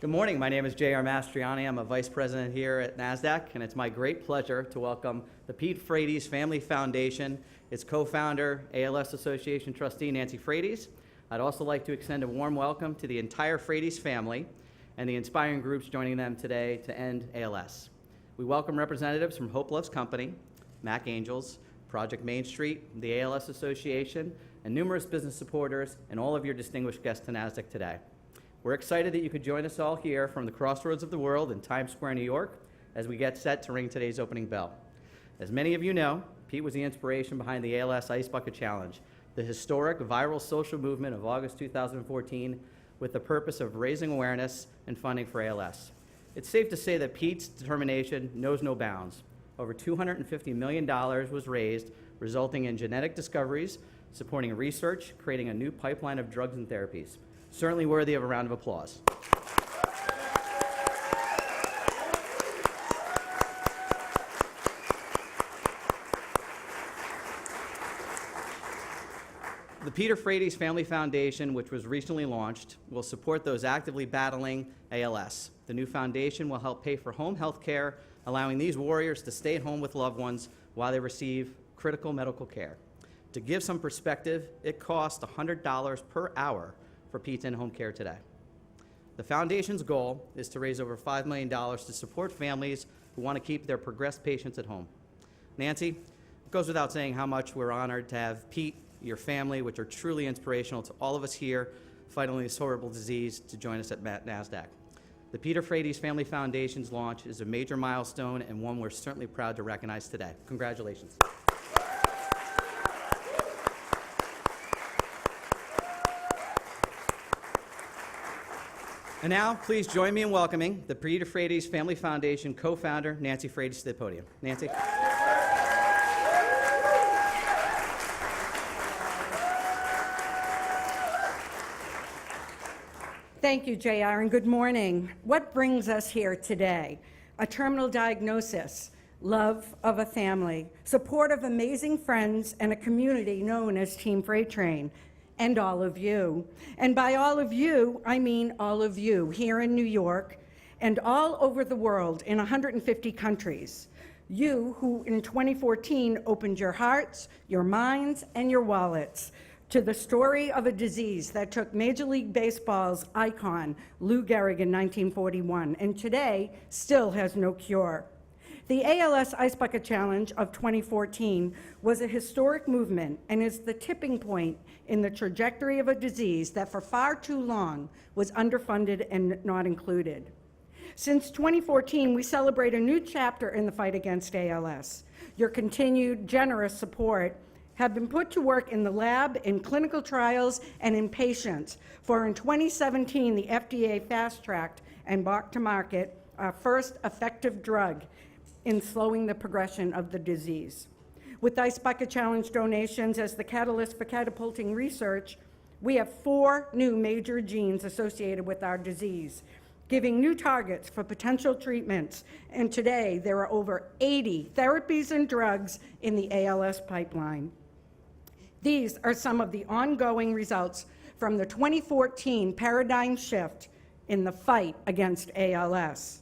Good morning. My name is J.R. Mastriani. I'm a vice president here at Nasdaq, and it's my great pleasure to welcome the Pete Frates Family Foundation, its co-founder, ALS Association trustee Nancy Frates. I'd also like to extend a warm welcome to the entire Frates family and the inspiring groups joining them today to end ALS. We welcome representatives from Hope Loves Company, Mac Angels, Project Main Street, the ALS Association, and numerous business supporters, and all of your distinguished guests to Nasdaq today. We're excited that you could join us all here from the crossroads of the world in Times Square, New York, as we get set to ring today's opening bell. As many of you know, Pete was the inspiration behind the ALS Ice Bucket Challenge, the historic viral social movement of August 2014, with the purpose of raising awareness and funding for ALS. It's safe to say that Pete's determination knows no bounds. Over $250 million was raised, resulting in genetic discoveries, supporting research, creating a new pipeline of drugs and therapies. Certainly worthy of a round of applause. The Peter Frates Family Foundation, which was recently launched, will support those actively battling ALS. The new foundation will help pay for home health care, allowing these warriors to stay at home with loved ones while they receive critical medical care. To give some perspective, it costs $100 per hour for Pete's in-home care today. The foundation's goal is to raise over $5 million to support families who want to keep their progressed patients at home. Nancy, it goes without saying how much we're honored to have Pete, your family, which are truly inspirational to all of us here fighting this horrible disease, to join us at Nasdaq. The Peter Frates Family Foundation's launch is a major milestone and one we're certainly proud to recognize today. Congratulations. And now, please join me in welcoming the Peter Frates Family Foundation co-founder, Nancy Frates, to the podium. Nancy. Thank you, JR, and good morning. What brings us here today? A terminal diagnosis, love of a family, support of amazing friends, and a community known as Team Freight Train. And all of you. And by all of you, I mean all of you here in New York and all over the world in 150 countries. You who in 2014 opened your hearts, your minds, and your wallets to the story of a disease that took Major League Baseball's icon, Lou Gehrig, in 1941, and today still has no cure. The ALS Ice Bucket Challenge of 2014 was a historic movement and is the tipping point in the trajectory of a disease that for far too long was underfunded and not included. Since 2014, we celebrate a new chapter in the fight against ALS. Your continued generous support have been put to work in the lab, in clinical trials, and in patients. For in 2017, the FDA fast-tracked and brought to market our first effective drug in slowing the progression of the disease. With Ice Bucket Challenge donations as the catalyst for catapulting research, we have 4 new major genes associated with our disease, giving new targets for potential treatments. And today, there are over 80 therapies and drugs in the ALS pipeline. These are some of the ongoing results from the 2014 paradigm shift in the fight against ALS.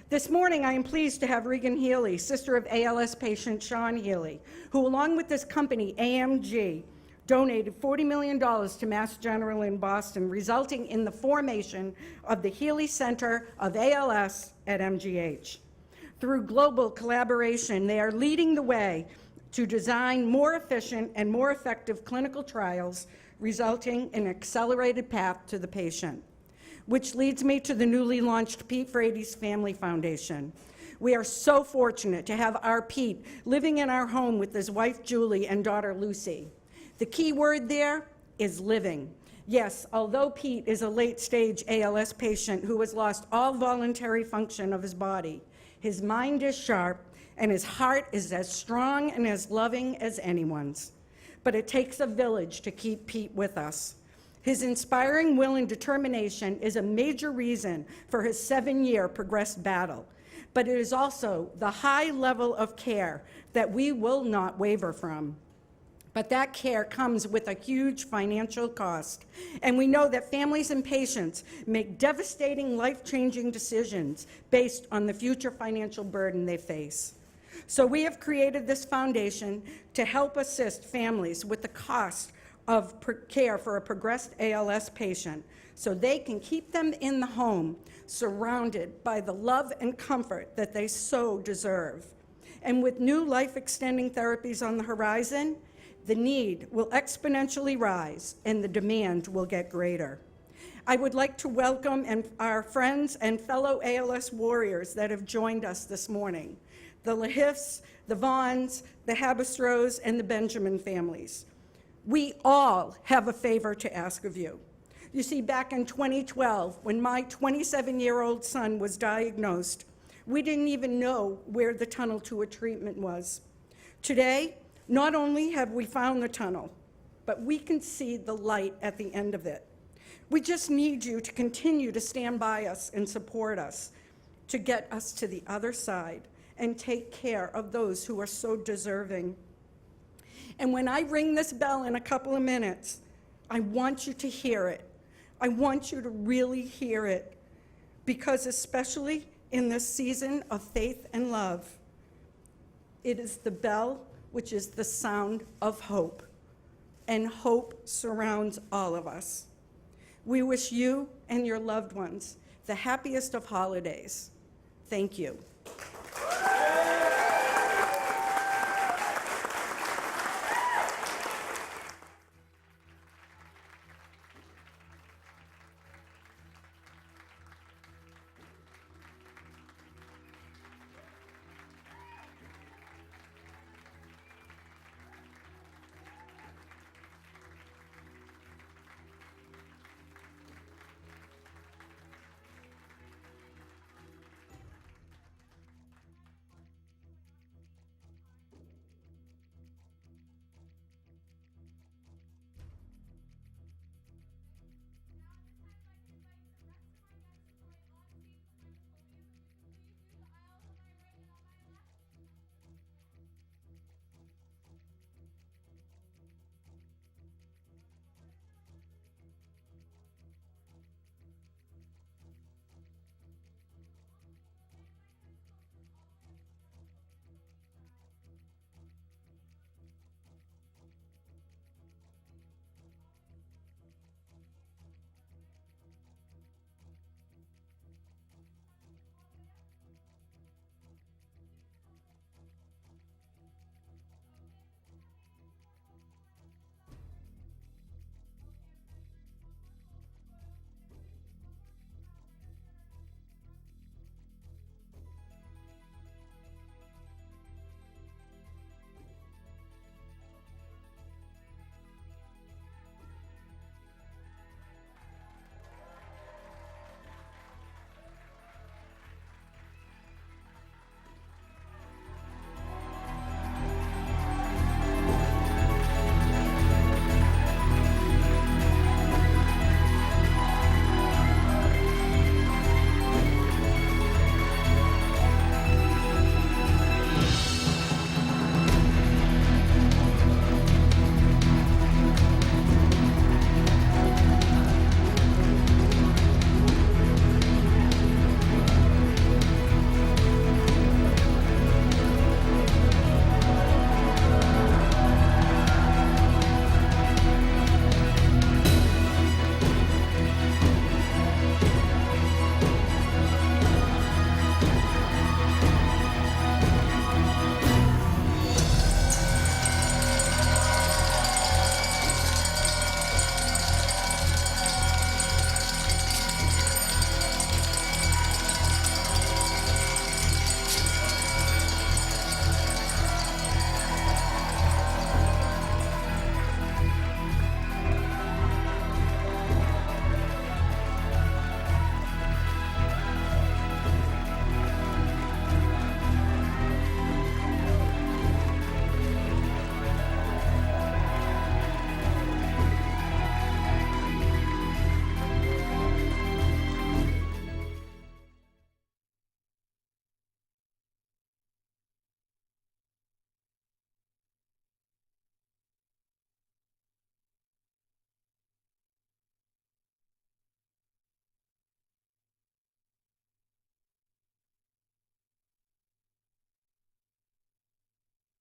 This morning, I am pleased to have Regan Healy, sister of ALS patient Sean Healy, who along with this company, AMG, donated $40 million to Mass General in Boston, resulting in the formation of the Healy Center of ALS at MGH. Through global collaboration, they are leading the way to design more efficient and more effective clinical trials, resulting in an accelerated path to the patient. Which leads me to the newly launched Pete Frates Family Foundation. We are so fortunate to have our Pete living in our home with his wife Julie and daughter Lucy. The key word there is living. Yes, although Pete is a late-stage ALS patient who has lost all voluntary function of his body, his mind is sharp and his heart is as strong and as loving as anyone's. But it takes a village to keep Pete with us. His inspiring will and determination is a major reason for his 7-year progressed battle, but it is also the high level of care that we will not waver from. But that care comes with a huge financial cost. And we know that families and patients make devastating, life-changing decisions based on the future financial burden they face. So we have created this foundation to help assist families with the cost of care for a progressed ALS patient so they can keep them in the home, surrounded by the love and comfort that they so deserve. And with new life-extending therapies on the horizon, the need will exponentially rise and the demand will get greater. I would like to welcome our friends and fellow ALS warriors that have joined us this morning, the Lahifs, the Vaughns, the Habistros, and the Benjamin families. We all have a favor to ask of you. You see, back in 2012, when my 27-year-old son was diagnosed, we didn't even know where the tunnel to a treatment was. Today, not only have we found the tunnel, but we can see the light at the end of it. We just need you to continue to stand by us and support us to get us to the other side and take care of those who are so deserving. And when I ring this bell in a couple of minutes, I want you to hear it. I want you to really hear it, because especially in this season of faith and love, it is the bell which is the sound of hope, and hope surrounds all of us. We wish you and your loved ones the happiest of holidays. Thank you.